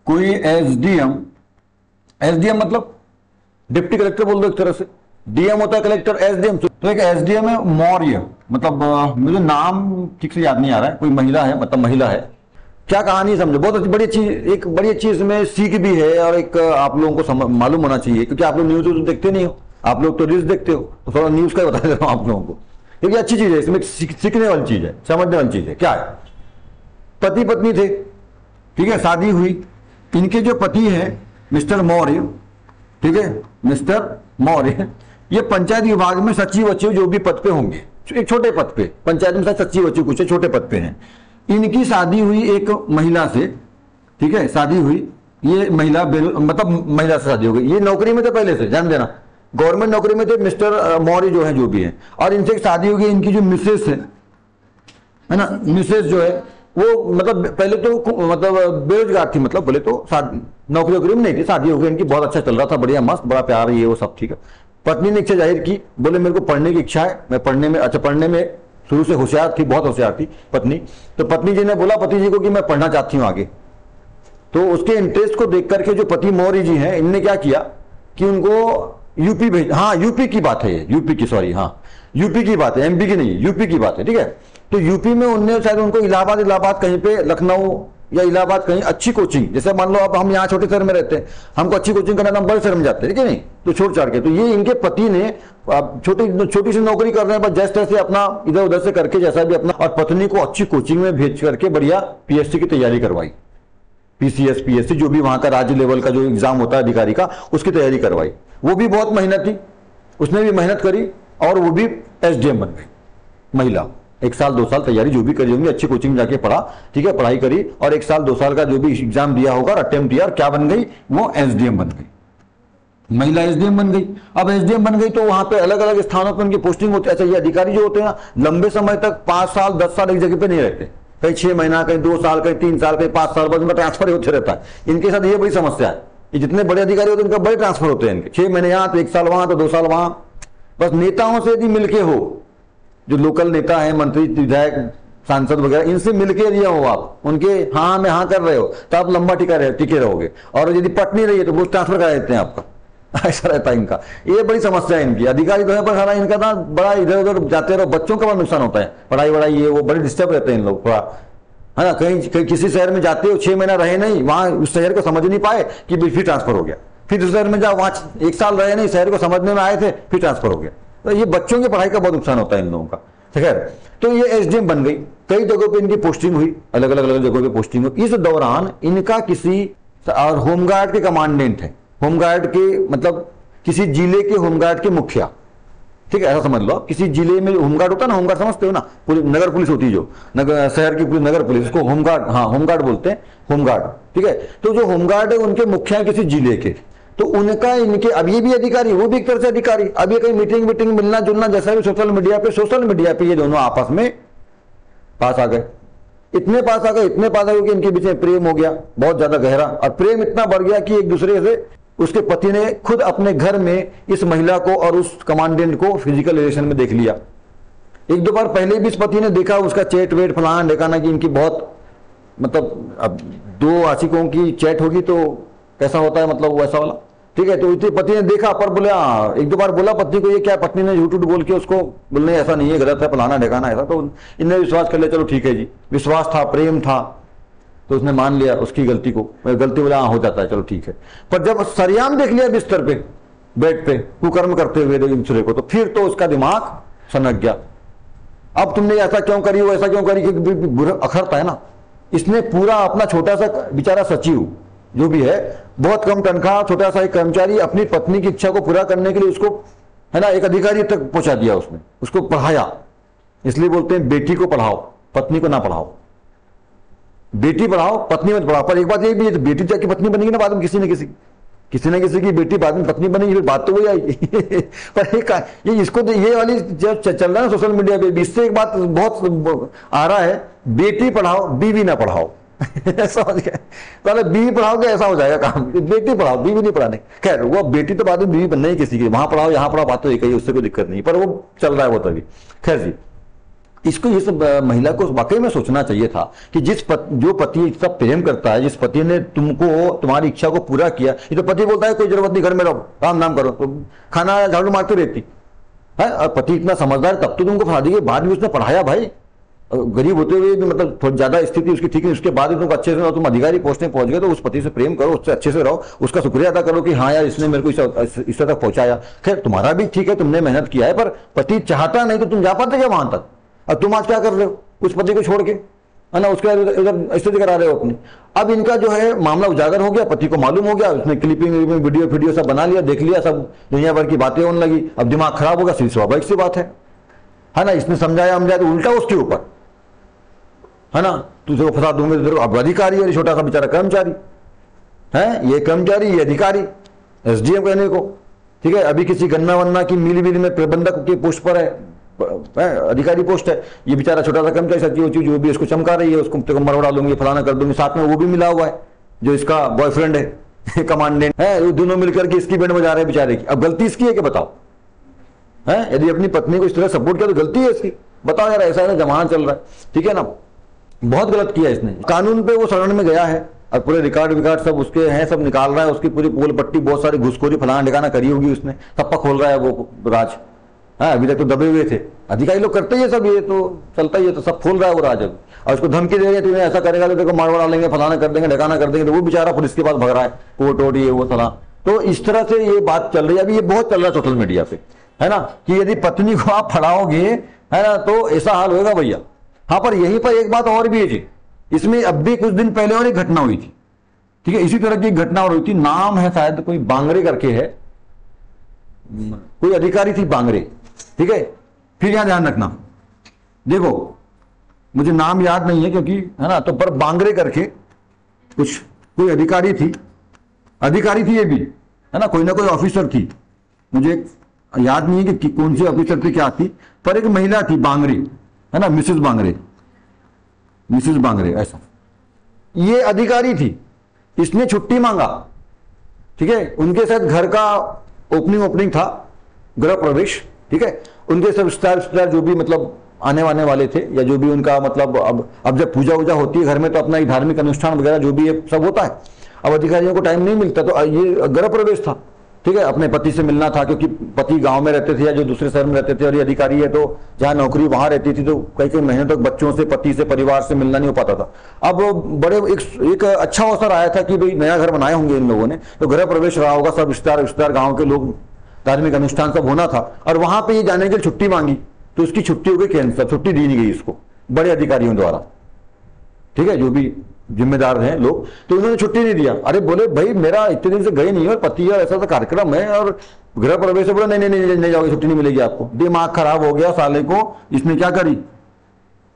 कोई SDM, SDM मतलब deputy collector बोल दो एक तरह से, डीएम होता है कलेक्टर, एसडीएम। तो एक एसडीएम है मौर्य, मतलब मुझे नाम ठीक से याद नहीं आ रहा है, कोई महिला है, मतलब महिला है। क्या कहानी समझो, बहुत अच्छी, बड़ी अच्छी, एक बड़ी अच्छी इसमें सीख भी है, और एक आप लोगों को मालूम होना चाहिए, क्योंकि आप लोग न्यूज तो देखते नहीं हो, आप लोग तो रील्स देखते हो, तो थोड़ा न्यूज का बता दे रहा हूं आप लोगों को, क्योंकि अच्छी चीज है, इसमें सीखने वाली चीज है, समझने वाली चीज है। क्या है, पति पत्नी थे, ठीक है, शादी हुई, इनके जो पति हैं मिस्टर मौर्य, ठीक है, मिस्टर मौर्य, ये पंचायत विभाग में सचिव वचिव जो भी पद पे होंगे, एक छोटे पद पे, पंचायत में सचिव वचिव कुछ छोटे पद पे हैं। इनकी शादी हुई एक महिला से, ठीक है, शादी हुई, ये महिला मतलब महिला से शादी हो गई, ये नौकरी में थे पहले से, ध्यान देना, गवर्नमेंट नौकरी में थे मिस्टर मौर्य जो है, जो भी है, और इनसे शादी हो गई, इनकी जो मिसेस है ना, मिसेस जो है वो मतलब पहले तो मतलब बेरोजगार थी, मतलब बोले तो नौकरी वोकरी में नहीं थी, शादी हो गई इनकी, बहुत अच्छा चल रहा था, बढ़िया मस्त, बड़ा प्यार, ये वो सब ठीक है। पत्नी ने इच्छा जाहिर की, बोले मेरे को पढ़ने की इच्छा है, मैं पढ़ने में, अच्छा पढ़ने में शुरू से होशियार थी, बहुत होशियार थी पत्नी, तो पत्नी जी ने बोला पति जी को कि मैं पढ़ना चाहती हूँ आगे। तो उसके इंटरेस्ट को देख करके जो पति मौर्य जी हैं, इनने क्या किया कि उनको यूपी भेज, हाँ यूपी की बात है ये, यूपी की, सॉरी, हाँ यूपी की बात है, एमपी की नहीं, यूपी की बात है, ठीक है। तो यूपी में उनने शायद उनको इलाहाबाद, इलाहाबाद कहीं पे, लखनऊ या इलाहाबाद कहीं अच्छी कोचिंग, जैसे मान लो अब हम यहाँ छोटे शहर में रहते हैं, हमको अच्छी कोचिंग करना, हम बड़े शहर में जाते हैं, ठीक है नहीं, तो छोड़ छाड़ के, तो ये इनके पति ने छोटी छोटी सी नौकरी कर रहे हैं, बस जैसे तैसे अपना इधर उधर से करके, जैसा भी अपना, और पत्नी को अच्छी कोचिंग में भेज करके बढ़िया पीएससी की तैयारी करवाई, पीसीएस पीएससी जो भी वहां का राज्य लेवल का जो एग्जाम होता है अधिकारी का, उसकी तैयारी करवाई। वो भी बहुत मेहनती, उसने भी मेहनत करी, और वो भी एसडीएम बन गई महिला। 1 साल 2 साल तैयारी जो भी करी होंगी, अच्छी कोचिंग जाके पढ़ा, ठीक है, पढ़ाई करी, और 1 साल 2 साल का जो भी एग्जाम दिया होगा, अटेम्प्ट दिया, और क्या बन गई, वो एसडीएम बन गई, महिला एसडीएम बन गई। अब एसडीएम बन गई तो वहां पे अलग अलग स्थानों पर उनकी पोस्टिंग होती है। अच्छा, ये अधिकारी जो होते हैं ना, लंबे समय तक 5 साल 10 साल एक जगह पे नहीं रहते, कहीं 6 महीना, कहीं 2 साल, कहीं 3 साल, कहीं 5 साल बाद उनका ट्रांसफर होते रहता है। इनके साथ ये बड़ी समस्या है, ये जितने बड़े अधिकारी होते हैं उनका बड़े ट्रांसफर होते हैं इनके, 6 महीने यहाँ तो 1 साल वहां तो 2 साल वहां। बस नेताओं से यदि मिलके हो, जो लोकल नेता है, मंत्री विधायक सांसद वगैरह, इनसे मिलके दिया हो आप, उनके हाँ में हाँ कर रहे हो, तो आप लंबा टिके रहोगे। और यदि पट नहीं रही है तो वो ट्रांसफर करा देते हैं आपका, ऐसा रहता है इनका। ये बड़ी समस्या है इनकी, अधिकारी तो है पर सारा इनका ना बड़ा इधर उधर जाते रहो, बच्चों का बड़ा नुकसान होता है, पढ़ाई वढ़ाई ये वो बड़े डिस्टर्ब रहते हैं इन लोग, थोड़ा है ना। कहीं किसी शहर में जाते हो, 6 महीना रहे नहीं वहां, उस शहर को समझ नहीं पाए कि फिर ट्रांसफर हो गया, फिर उस शहर में जाओ, वहां 1 साल रहे नहीं, शहर को समझने में आए थे, फिर ट्रांसफर हो गया। तो ये बच्चों की पढ़ाई का बहुत नुकसान होता है इन लोगों का। खैर, तो ये एसडीएम बन गई, कई जगहों पे इनकी पोस्टिंग हुई, अलग अलग जगहों पे पोस्टिंग हुई। इस दौरान इनका किसी, और होमगार्ड के कमांडेंट है, होमगार्ड के मतलब किसी जिले के होमगार्ड के मुखिया, ठीक है, ऐसा समझ लो, किसी जिले में होमगार्ड होता है ना, होमगार्ड समझते हो ना, पूरी नगर पुलिस होती है जो नगर शहर की पूरी नगर पुलिस, उसको होमगार्ड, हाँ होमगार्ड बोलते हैं, होमगार्ड, ठीक है। तो जो होमगार्ड है उनके मुखिया है किसी जिले के, तो उनका इनके, अब ये भी अधिकारी, वो भी एक तरह से अधिकारी, अब ये कहीं मीटिंग मिलना जुलना, जैसा भी सोशल मीडिया पे ये दोनों आपस में पास आ गए, इतने पास आ गए कि इनके बीच में प्रेम हो गया, बहुत ज्यादा गहरा, और प्रेम इतना बढ़ गया कि एक दूसरे से, उसके पति ने खुद अपने घर में इस महिला को और उस कमांडेंट को फिजिकल रिलेशन में देख लिया। 1-2 बार पहले भी इस पति ने देखा उसका चैट वेट फलाना ढेकाना, कि इनकी बहुत, मतलब अब 2 आशिकों की चैट होगी तो कैसा होता है, मतलब वैसा वाला, ठीक है। तो पति ने देखा, पर बोले 1-2 बार बोला पत्नी को, ये क्या, पत्नी ने झूठ बोल के उसको बोलने ऐसा नहीं है, गलत है, फलाना ढेकाना ऐसा, तो इनने विश्वास कर लिया, चलो ठीक है जी, विश्वास था, प्रेम था, तो उसने मान लिया उसकी गलती को, गलती बोला हो जाता है, चलो ठीक है। पर जब सरेआम देख लिया बिस्तर पे, बेड पे कुकर्म करते हुए एक दूसरे को, तो फिर तो उसका दिमाग सनक गया। अब तुमने ऐसा क्यों करी, वो ऐसा क्यों करी, कि अखरता है ना। इसने पूरा अपना छोटा सा बेचारा सचिव जो भी है, बहुत कम तनख्वाह, छोटा सा एक कर्मचारी, अपनी पत्नी की इच्छा को पूरा करने के लिए उसको, है ना, एक अधिकारी तक पहुंचा दिया उसने, उसको पढ़ाया। इसलिए बोलते हैं बेटी को पढ़ाओ, पत्नी को ना पढ़ाओ, बेटी पढ़ाओ पत्नी मत पढ़ाओ। पर एक बात ये भी है, बेटी जाके पत्नी बनेगी ना बाद में, किसी न किसी की बेटी बाद में पत्नी बनेगी, फिर बात तो वही आएगी। पर ये इसको ये वाली जब चल रहा है ना सोशल मीडिया पे, इससे एक बात बहुत आ रहा है, बेटी पढ़ाओ बीवी ना पढ़ाओ। ऐसा हो गया, पहले बीवी पढ़ाओगे ऐसा हो जाएगा काम, बेटी पढ़ाओ बीवी नहीं पढ़ाने। खैर, वो बेटी तो बाद में बीवी बनना ही किसी की, वहां पढ़ाओ यहाँ पढ़ाओ, बात तो एक ही, उससे कोई दिक्कत नहीं, पर वो चल रहा है वो तभी। खैर जी, इसको ये सब महिला को वाकई में सोचना चाहिए था कि जो पति इतना प्रेम करता है, जिस पति ने तुमको तुम्हारी इच्छा को पूरा किया, ये तो पति बोलता है कोई जरूरत नहीं, घर में रहो, काम नाम करो, तो खाना झाड़ू मारती रहती है। और पति इतना समझदार, तब तो तुमको शादी के बाद भी उसने पढ़ाया भाई, गरीब होते हुए भी मतलब थोड़ी ज्यादा स्थिति उसकी ठीक है, उसके बाद भी तुमको अच्छे से तुम अधिकारी पोस्ट में पहुंच गए, तो उस पति से प्रेम करो, उससे अच्छे से रहो, उसका शुक्रिया अदा करो कि हाँ यार इसने मेरे को इस तक पहुंचाया। खैर तुम्हारा भी ठीक है, तुमने मेहनत किया है, पर पति चाहता नहीं तो तुम जा पाते क्या वहां तक? और तुम आज क्या कर रहे हो उस पति को छोड़ के, है ना, उसके इधर स्थिति करा रहे हो अपनी। अब इनका जो है मामला उजागर हो गया, पति को मालूम हो गया, उसने क्लिपिंग वीडियो सब बना लिया, देख लिया, सब दुनिया भर की बातें होने लगी। अब दिमाग खराब होगा, सीधी स्वाभाविक सी बात है ना। इसने समझाया तो उल्टा उसके ऊपर, है ना, तुझे फंसा दूंगे तो अब अधिकारी है, छोटा सा बेचारा कर्मचारी है, ये कर्मचारी ये अधिकारी, एसडीएम कहने को, ठीक है। अभी किसी गन्ना वन्ना की मिली में प्रबंधक के पोस्ट पर है, अधिकारी पोस्ट है, ये बेचारा छोटा सा कर्मचारी, सचिव जो भी इसको चमका रही है, उसको मरवा डालूंगी, फलाना कर दूंगी, साथ में वो भी मिला हुआ है जो इसका बॉयफ्रेंड है कमांडेंट है, वो दोनों मिलकर के इसकी बैंड बजा रहे हैं बेचारे की। अब गलती इसकी है कि बताओ, है यदि अपनी पत्नी को इस तरह सपोर्ट किया तो गलती है इसकी, बताओ यार, ऐसा है जमाना चल रहा है, ठीक है ना, बहुत गलत किया इसने। कानून पे वो शरण में गया है और पूरे रिकॉर्ड सब उसके हैं, सब निकाल रहा है, उसकी पूरी पोल पट्टी, बहुत सारी घुसखोरी फलाना ठिकाना करी होगी उसने, तब खोल रहा है वो राज। हाँ, अभी तक तो दबे हुए थे, अधिकारी लोग करते ही सब, ये तो चलता ही है, तो सब खोल रहा है वो राज। और उसको धमकी दे रहे हैं, तुम्हें ऐसा करेगा तो देखो मारवाड़ डालेंगे, फलाना कर देंगे, ढकाना कर देंगे, तो वो बेचारा पुलिस के पास भग रहा है, कोर्ट वोट ये वो सलाह। तो इस तरह से ये बात चल रही है, अभी ये बहुत चल रहा है सोशल मीडिया पे, है ना, कि यदि पत्नी को आप फड़ाओगे, है ना, तो ऐसा हाल होगा भैया। हाँ, पर यहीं पर एक बात और भी है जी, इसमें अब भी कुछ दिन पहले और एक घटना हुई थी, ठीक है, इसी तरह की घटना और हुई थी। नाम है शायद कोई बांगरे करके है, कोई अधिकारी थी बांगरे, ठीक है। फिर यहां ध्यान रखना, देखो मुझे नाम याद नहीं है क्योंकि, है ना, तो पर बांगरे करके कुछ कोई अधिकारी थी ये भी, है ना, कोई ना कोई ऑफिसर थी, मुझे याद नहीं है कि कौन सी ऑफिसर थी क्या थी, पर एक महिला थी बांगरे, है ना, मिसेस बांगरे ऐसा, ये अधिकारी थी, इसने छुट्टी मांगा, ठीक है, उनके साथ घर का ओपनिंग था, गृह प्रवेश, ठीक है, उनके सब स्टार जो भी मतलब आने वाने वाले थे, या जो भी उनका मतलब, अब जब पूजा वूजा होती है घर में तो अपना एक धार्मिक अनुष्ठान वगैरह जो भी है सब होता है। अब अधिकारियों को टाइम नहीं मिलता, तो ये गृह प्रवेश था, ठीक है, अपने पति से मिलना था, क्योंकि पति गांव में रहते थे या जो दूसरे शहर में रहते थे, और ये अधिकारी है तो जहां नौकरी वहां रहती थी, तो कई महीने तक बच्चों से, पति से, परिवार से मिलना नहीं हो पाता था। अब बड़े एक अच्छा अवसर आया था कि भाई नया घर बनाए होंगे इन लोगों ने, तो गृह प्रवेश रहा होगा, सब रिश्तेदार गाँव के लोग, धार्मिक अनुष्ठान सब होना था, और वहां पर ये जाने के लिए छुट्टी मांगी, तो उसकी छुट्टी हो गई कैंसिल, छुट्टी दी नहीं गई इसको बड़े अधिकारियों द्वारा, ठीक है, जो भी जिम्मेदार हैं लोग, तो उन्होंने छुट्टी नहीं दिया। अरे बोले भाई मेरा इतने दिन से गए नहीं, और पति है, ऐसा कार्यक्रम है, और गृह प्रवेश से बोला नहीं जाओगे, छुट्टी नहीं मिलेगी आपको। दिमाग खराब हो गया साले को, इसने क्या करी,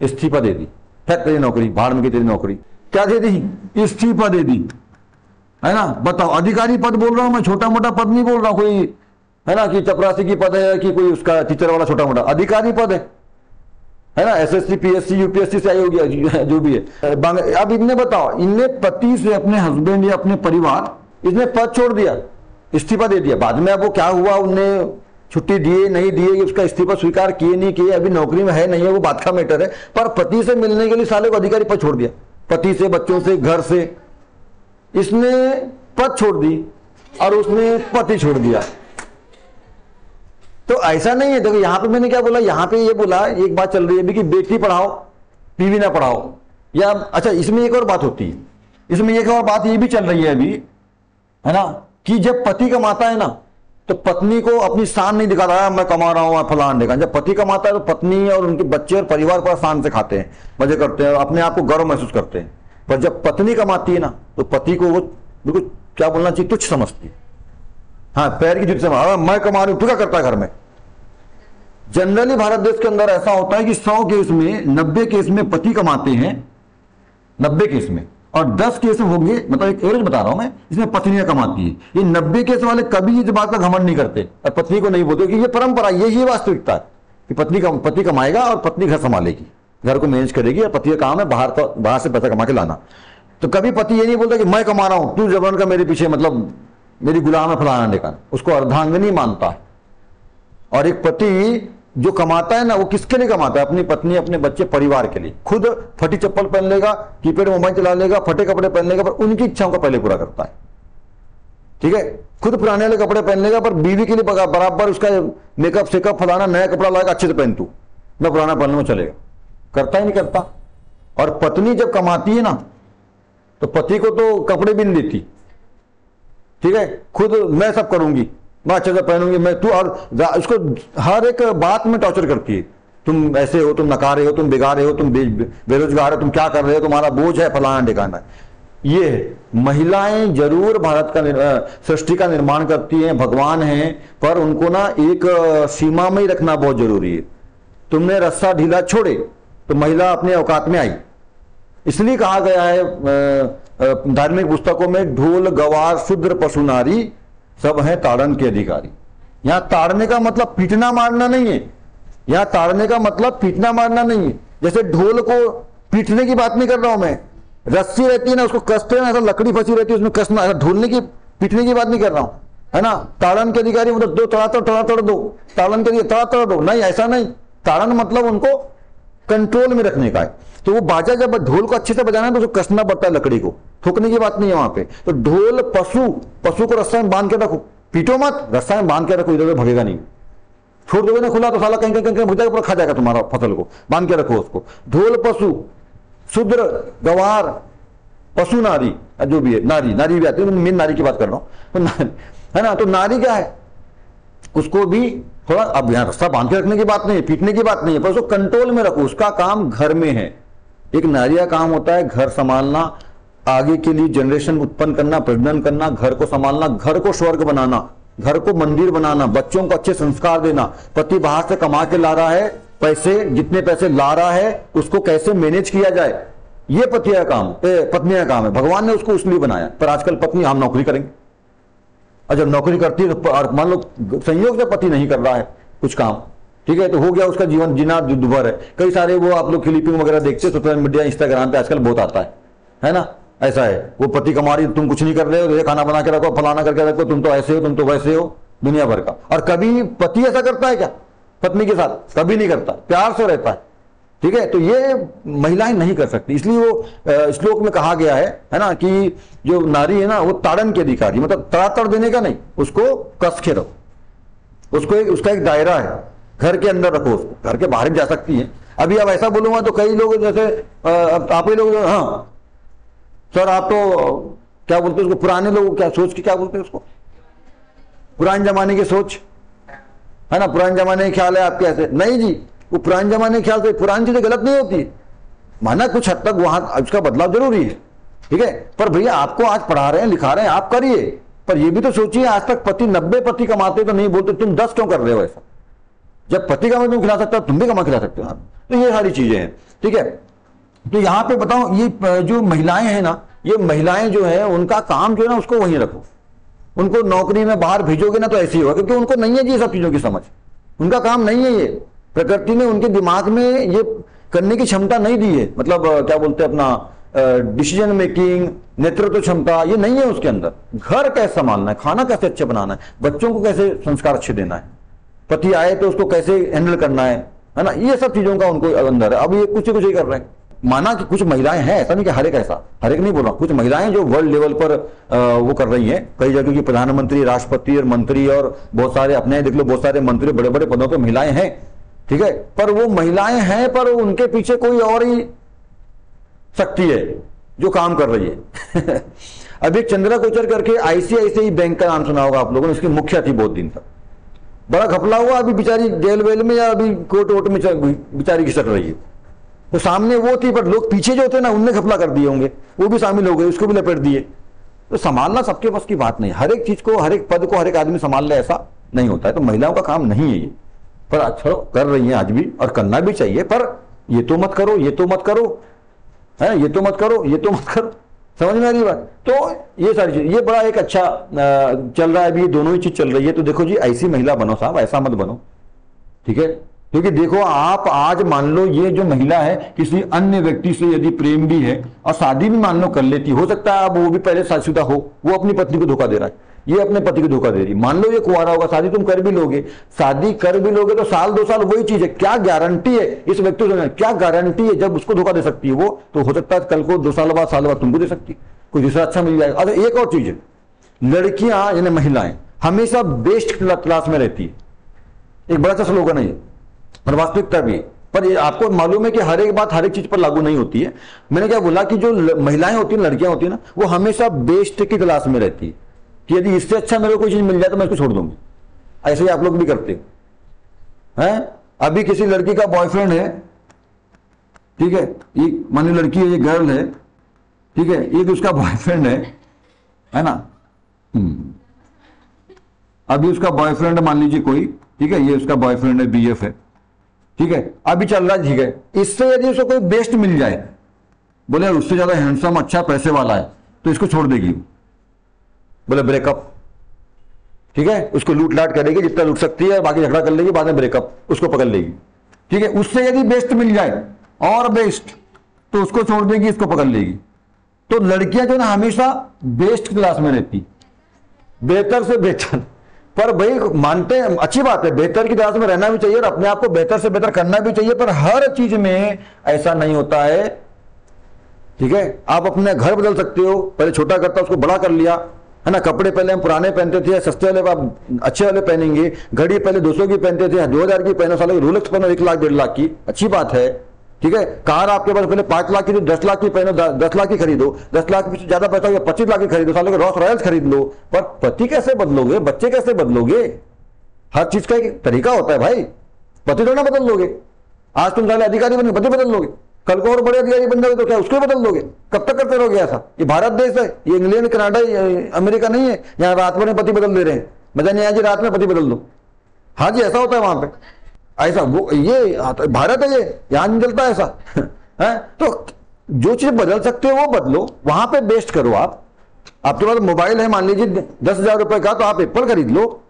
इस्तीफा दे दी, फेंक तेरी नौकरी, भाड़ में की तेरी नौकरी, क्या दे दी, इस्तीफा दे दी, है ना। बताओ, अधिकारी पद बोल रहा हूं मैं, छोटा मोटा पद नहीं बोल रहा हूं, कोई है ना कि चपरासी की पद है, कि कोई उसका टीचर वाला छोटा मोटा, अधिकारी पद है ना, एसएससी पीएससी यूपीएससी से आई होगी जो भी है। अब इनने बताओ, इनने पति से, अपने हस्बैंड या अपने परिवार, इसने पद छोड़ दिया, इस्तीफा दे दिया। बाद में अब वो क्या हुआ, उनने छुट्टी दिए नहीं दिए, उसका इस्तीफा स्वीकार किए नहीं किए, अभी नौकरी में है नहीं है, वो बात का मैटर है, पर पति से मिलने के लिए साले को अधिकारी पद छोड़ दिया, पति से, बच्चों से, घर से, इसने पद छोड़ दी और उसने पति छोड़ दिया। तो ऐसा नहीं है, देखो यहां पे मैंने क्या बोला, यहां पे ये बोला, एक बात चल रही है अभी कि बेटी पढ़ाओ बीवी ना पढ़ाओ, या अच्छा इसमें एक और बात होती है, इसमें एक और बात ये भी चल रही है अभी, है ना, कि जब पति कमाता है ना, तो पत्नी को अपनी शान नहीं दिखाता है, मैं कमा रहा हूं फलान देखा। जब पति कमाता है तो पत्नी और उनके बच्चे और परिवार पर शान से खाते हैं, मजे करते हैं, अपने आप को गर्व महसूस करते हैं। पर जब पत्नी कमाती है ना, तो पति को वो बिल्कुल क्या बोलना चाहिए, तुच्छ समझती है, हाँ पैर की जुट से, मैं कमा रही हूं, तू क्या करता है घर में। जनरली भारत देश के अंदर ऐसा होता है कि 100 केस में 90 केस में पति कमाते हैं, 90 केस में, और 10 केस होंगे, मतलब एक एवरेज बता रहा हूं मैं, इसमें पत्नियां कमाती है। ये 90 केस वाले कभी इस बात का घमंड नहीं करते और पत्नी को नहीं बोलते, कि ये परंपरा, ये वास्तविकता है कि पति कमाएगा और पत्नी घर संभालेगी, घर को मैनेज करेगी, और पति का काम है बाहर से पैसा कमा के लाना। तो कभी पति ये नहीं बोलता कि मैं कमा रहा हूं, तू जबरन का मेरे पीछे, मतलब मेरी गुलाम है फलाना ढेकाना, उसको अर्धांगिनी मानता है। और एक पति जो कमाता है ना वो किसके लिए कमाता है? अपनी पत्नी, अपने बच्चे, परिवार के लिए। खुद फटी चप्पल पहन लेगा, कीपैड मोबाइल चला लेगा, फटे कपड़े पहन लेगा, पर उनकी इच्छाओं को पहले पूरा करता है। ठीक है, खुद पुराने वाले कपड़े पहन लेगा, पर बीवी के लिए बराबर उसका मेकअप सेकअप फलाना, नया कपड़ा लाएगा, अच्छे से पहन तू, मैं पुराना पहनने में चलेगा, करता ही नहीं करता। और पत्नी जब कमाती है ना तो पति को तो कपड़े भी नहीं देती। ठीक है, खुद मैं सब करूंगी, मैं अच्छे से पहनूंगी, मैं तू, और उसको हर एक बात में टॉर्चर करती है। तुम ऐसे हो, तुम नकारे हो, तुम बिगाड़े हो, तुम बेरोजगार हो, तुम क्या कर रहे हो, तुम्हारा बोझ है, फलाना ठिकाना। ये महिलाएं जरूर भारत का सृष्टि का निर्माण करती हैं, भगवान हैं, पर उनको ना एक सीमा में ही रखना बहुत जरूरी है। तुमने रस्सा ढीला छोड़े तो महिला अपने औकात में आई। इसलिए कहा गया है धार्मिक पुस्तकों में, ढोल गवार शूद्र पशु नारी सब है ताड़न के अधिकारी। यहां ताड़ने का मतलब पीटना मारना नहीं है, यहां ताड़ने का मतलब पीटना मारना नहीं है। जैसे ढोल को पीटने की बात नहीं कर रहा हूं मैं, रस्सी रहती है ना, उसको कसते ना, ऐसा लकड़ी फंसी रहती है उसमें कसना, ऐसा ढोलने की पीटने की बात नहीं कर रहा हूं, है ना। ताड़न के अधिकारी मतलब दो तड़ा दो, ताड़न के लिए तड़ा दो, नहीं, ऐसा नहीं। ताड़न मतलब उनको कंट्रोल में रखने का है। तो वो बाजा जब ढोल को अच्छे से बजाना है तो उसको कसना पड़ता है, लकड़ी को ठोकने की बात नहीं है वहां पे। तो ढोल पशु को रस्सा में बांध के रखो, पीटो मत, रस्सा में बांध के रखो, इधर भगेगा नहीं। छोड़ दोगे ना खुला तो साला कहीं भुग जाएगा, पूरा खा जाएगा तुम्हारा फसल को, बांध के रखो उसको। ढोल पशु, शूद्र गवार पशु नारी, जो भी है, नारी भी आती है, मेन नारी की बात कर रहा हूं, तो है ना। तो नारी क्या है, उसको भी थोड़ा, अब यहां रस्सा बांध के रखने की बात नहीं है, पीटने की बात नहीं है, पर उसको कंट्रोल में रखो। उसका काम घर में है, एक नारी का काम होता है घर संभालना, आगे के लिए जनरेशन उत्पन्न करना, प्रजनन करना, घर को संभालना, घर को स्वर्ग बनाना, घर को मंदिर बनाना, बच्चों को अच्छे संस्कार देना। पति बाहर से कमा के ला रहा है पैसे, जितने पैसे ला रहा है उसको कैसे मैनेज किया जाए, ये पति का काम, पत्नी का काम है। भगवान ने उसको इसलिए बनाया। पर आजकल पत्नी, हम नौकरी करेंगे, और जब नौकरी करती है तो मान लो संयोग से पति नहीं कर रहा है कुछ काम, ठीक है, तो हो गया उसका जीवन जीना दुभर है। कई सारे वो आप लोग क्लिपिंग वगैरह देखते, सोशल मीडिया इंस्टाग्राम पे आजकल बहुत आता है ना। ऐसा है, वो पति कमा रही, तुम कुछ नहीं कर रहे हो, ये खाना बना के रखो, फलाना करके रखो, तुम तो ऐसे हो, तुम तो वैसे हो, दुनिया भर का। और कभी पति ऐसा करता है क्या पत्नी के साथ? कभी नहीं करता, प्यार से रहता है। ठीक है, तो ये महिलाएं नहीं कर सकती। इसलिए वो श्लोक में कहा गया है ना, कि जो नारी है ना वो ताड़न के अधिकारी, मतलब तड़ातड़ देने का नहीं, उसको कस के रखो, उसका एक दायरा है, घर के अंदर रखो उसको, घर के बाहर भी जा सकती है। अभी अब ऐसा बोलूंगा तो कई लोग, जैसे आप ही लोग, हाँ सर आप तो क्या बोलते हैं उसको, पुराने लोग क्या सोच के क्या बोलते हैं उसको, पुराने जमाने की सोच है ना, पुराने जमाने के ख्याल है आपके ऐसे। नहीं जी, वो पुराने जमाने के ख्याल से पुरानी चीजें गलत नहीं होती, माना कुछ हद तक वहां उसका बदलाव जरूरी है, ठीक है, पर भैया आपको आज पढ़ा रहे हैं, लिखा रहे हैं, आप करिए, पर ये भी तो सोचिए आज तक 90 पति कमाते तो नहीं बोलते तुम 10 क्यों कर रहे हो ऐसा? जब पति कमा तुम खिला सकते हो, तुम भी कमा खिला सकते हो। तो ये सारी चीजें हैं, ठीक है। तो यहां पे बताओ, ये जो महिलाएं हैं ना, ये महिलाएं जो है उनका काम जो है ना, उसको वहीं रखो। उनको नौकरी में बाहर भेजोगे ना तो ऐसे ही होगा, क्योंकि उनको नहीं है ये सब चीजों की समझ, उनका काम नहीं है ये। प्रकृति ने उनके दिमाग में ये करने की क्षमता नहीं दी है, मतलब क्या बोलते हैं अपना डिसीजन मेकिंग, नेतृत्व क्षमता, ये नहीं है उसके अंदर। घर कैसे संभालना है, खाना कैसे अच्छे बनाना है, बच्चों को कैसे संस्कार अच्छे देना है, पति आए तो उसको कैसे हैंडल करना है ना, ये सब चीजों का उनको अंदर है। अब ये कुछ ही कर रहे हैं। माना कि कुछ महिलाएं हैं, ऐसा नहीं कि हर एक ऐसा, हर एक नहीं बोल रहा, कुछ महिलाएं जो वर्ल्ड लेवल पर वो कर रही हैं, कई जगह की प्रधानमंत्री, राष्ट्रपति और मंत्री, और बहुत सारे अपने देख लो, बहुत सारे मंत्री बड़े बड़े पदों पर महिलाएं हैं, ठीक है, पर वो महिलाएं हैं, पर उनके पीछे कोई और ही शक्ति है जो काम कर रही है। अभी चंद्रा कोचर करके आईसीआईसीआई बैंक का नाम सुना होगा आप लोगों ने, इसकी मुखिया थी बहुत दिन तक, बड़ा घपला हुआ, अभी बेचारी जेल वेल में या अभी कोर्ट वोट में बेचारी घिसट रही है। तो सामने वो थी, पर लोग पीछे जो थे ना, उनने घपला कर दिए होंगे, वो भी शामिल हो गए, उसको भी लपेट दिए। तो संभालना सबके बस की बात नहीं, हर एक चीज को, हर एक पद को हर एक आदमी संभाल ले ऐसा नहीं होता है। तो महिलाओं का काम नहीं है ये, पर अच्छा कर रही है आज भी, और करना भी चाहिए। पर ये तो मत करो, ये तो मत करो, है ये तो मत करो, ये तो मत करो, समझ में आ रही बात? तो ये सारी चीज, ये बड़ा एक अच्छा चल रहा है अभी, दोनों ही चीज चल रही है। तो देखो जी, ऐसी महिला बनो साहब, ऐसा मत बनो, ठीक है। क्योंकि देखो आप आज मान लो ये जो महिला है किसी अन्य व्यक्ति से यदि प्रेम भी है और शादी भी मान लो कर लेती, हो सकता है अब वो भी पहले शादीशुदा हो, वो अपनी पत्नी को धोखा दे रहा है, ये अपने पति को धोखा दे रही। मान लो ये कुंवारा होगा, शादी तुम कर भी लोगे, शादी कर भी लोगे तो साल 2 साल वही चीज है, क्या गारंटी है इस व्यक्ति को, क्या गारंटी है जब उसको धोखा दे सकती है वो, तो हो सकता है कल को 2 साल बाद साल बाद तुमको दे सकती है, कोई दूसरा अच्छा मिल जाएगा। अगर एक और चीज है, लड़कियां यानी महिलाएं हमेशा बेस्ट क्लास में रहती है, एक बड़ा सा स्लोगन है ये और वास्तविकता भी है। पर ये आपको मालूम है कि हर एक बात हर एक चीज पर लागू नहीं होती है। मैंने क्या बोला कि जो महिलाएं होती हैं, लड़कियां होती है ना, वो हमेशा बेस्ट की तलाश में रहती है कि यदि इससे अच्छा मेरे को कोई चीज मिल जाए तो मैं इसको छोड़ दूंगी। ऐसे ही आप लोग भी करते हो हैं। अभी किसी लड़की का बॉयफ्रेंड है, ठीक है, ये मान लो लड़की है, ये गर्ल है, ठीक है, एक उसका बॉयफ्रेंड है ना। अभी उसका बॉयफ्रेंड मान लीजिए कोई, ठीक है, ये उसका बॉयफ्रेंड है, बीएफ है, ठीक है, अभी चल रहा है, ठीक है। इससे यदि उसको कोई बेस्ट मिल जाए, बोले उससे ज्यादा हैंडसम, अच्छा पैसे वाला है, तो इसको छोड़ देगी, बोले ब्रेकअप, ठीक है, उसको लूट लाट करेगी जितना लूट सकती है, बाकी झगड़ा कर लेगी, बाद में ब्रेकअप, उसको पकड़ लेगी, ठीक है। उससे यदि बेस्ट मिल जाए और बेस्ट, तो उसको छोड़ देगी, इसको पकड़ लेगी। तो लड़कियां जो ना हमेशा बेस्ट क्लास में रहती, बेहतर से बेहतर। पर भाई मानते हैं, अच्छी बात है, बेहतर की तलाश में रहना भी चाहिए और अपने आप को बेहतर से बेहतर करना भी चाहिए, पर हर चीज में ऐसा नहीं होता है, ठीक है। आप अपने घर बदल सकते हो, पहले छोटा करता उसको बड़ा कर लिया, है ना। कपड़े पहले हम पुराने पहनते थे, सस्ते वाले आप अच्छे वाले पहनेंगे। घड़ी पहले 200 की पहनते थे, 2000 की पहनो, सालों रोलेक्स पहनो 1 लाख 1.5 लाख की, अच्छी बात है, ठीक है। कार आपके पास पहले 5 लाख की थी, 10 लाख की पहनो, 10 लाख की खरीदो, 10 लाख से ज्यादा पैसा हो 25 लाख की खरीदो, सालों के रॉस रॉयल्स खरीद लो। पर पति कैसे बदलोगे, बच्चे कैसे बदलोगे? हर चीज का एक तरीका होता है भाई, पति थोड़ा बदल लोगे। आज तुम साले अधिकारी बने, पति बदल लोगे, कल को और बड़े अधिकारी बन जाओगे तो क्या उसको बदल दोगे? कब तक करते रहोगे ऐसा? ये भारत देश है, ये इंग्लैंड कनाडा अमेरिका नहीं है, यहाँ रात में पति बदल दे रहे हैं। मजा नहीं आया जी, रात में पति बदल दो। हाँ जी, ऐसा होता है वहां पे, ऐसा वो ये भारत है, ये यहां नहीं चलता ऐसा है। तो जो चीज बदल सकते हो वो बदलो, वहां पे बेस्ट करो। आपके पास मोबाइल है मान लीजिए 10,000 रुपए का, तो आप एप्पल खरीद लो,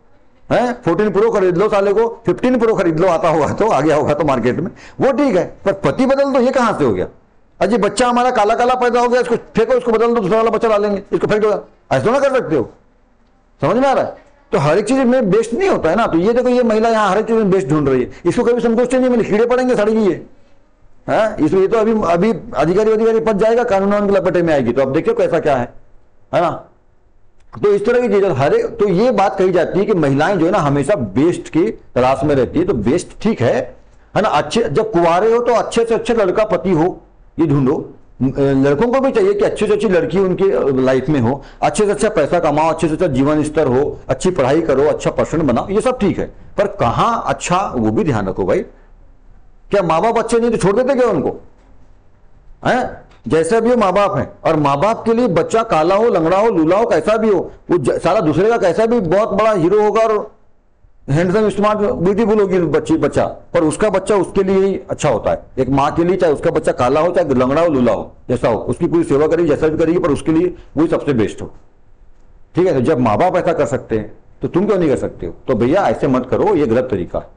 है 14 प्रो खरीद लो, साले को 15 प्रो खरीद लो, आता होगा तो, आ गया होगा तो मार्केट में, वो ठीक है। पर पति बदल दो, ये कहां से हो गया? अजी बच्चा हमारा काला काला पैदा हो गया, इसको फेंको, इसको बदल दो, दूसरा वाला बच्चा ला लेंगे, इसको फेंक दो, ऐसा ना कर सकते हो। समझ में आ रहा है? तो हर एक चीज में बेस्ट नहीं होता है ना। तो ये देखो, ये महिला यहाँ हर एक चीज में बेस्ट ढूंढ रही है, इसको कभी संतुष्टि नहीं मिली, कीड़े पड़ेंगे सड़गी है। इसलिए तो अभी अधिकारी पद जाएगा, कानून के लपेटे में आएगी। तो अब देखिए कैसा क्या है ना। तो इस तरह की चीजें तो ये बात कही जाती है कि महिलाएं जो है ना हमेशा बेस्ट की तलाश में रहती है। तो बेस्ट ठीक है ना। अच्छे जब कुंवारे हो तो अच्छे से अच्छे लड़का पति हो, ये ढूंढो। लड़कों को भी चाहिए कि अच्छी से अच्छी लड़की उनकी लाइफ में हो, अच्छे से अच्छा पैसा कमाओ, अच्छे से अच्छा जीवन स्तर हो, अच्छी पढ़ाई करो, अच्छा पर्सन बनाओ, ये सब ठीक है। पर कहां अच्छा, वो भी ध्यान रखो भाई। क्या माँ बाप अच्छे नहीं तो छोड़ देते क्या उनको? है जैसा भी हो माँ बाप है, और माँ बाप के लिए बच्चा काला हो, लंगड़ा हो, लूला हो, कैसा भी हो, वो सारा दूसरे का कैसा भी बहुत बड़ा हीरो होगा और हैंडसम स्मार्ट ब्यूटीफुल होगी बच्चा, पर उसका बच्चा उसके लिए ही अच्छा होता है। एक माँ के लिए चाहे उसका बच्चा काला हो, चाहे लंगड़ा हो, लूला हो, जैसा हो, उसकी पूरी सेवा करेगी, जैसा भी करेगी, पर उसके लिए वही सबसे बेस्ट हो। ठीक है, तो जब माँ बाप ऐसा कर सकते हैं तो तुम क्यों नहीं कर सकते हो? तो भैया ऐसे मत करो, ये गलत तरीका है।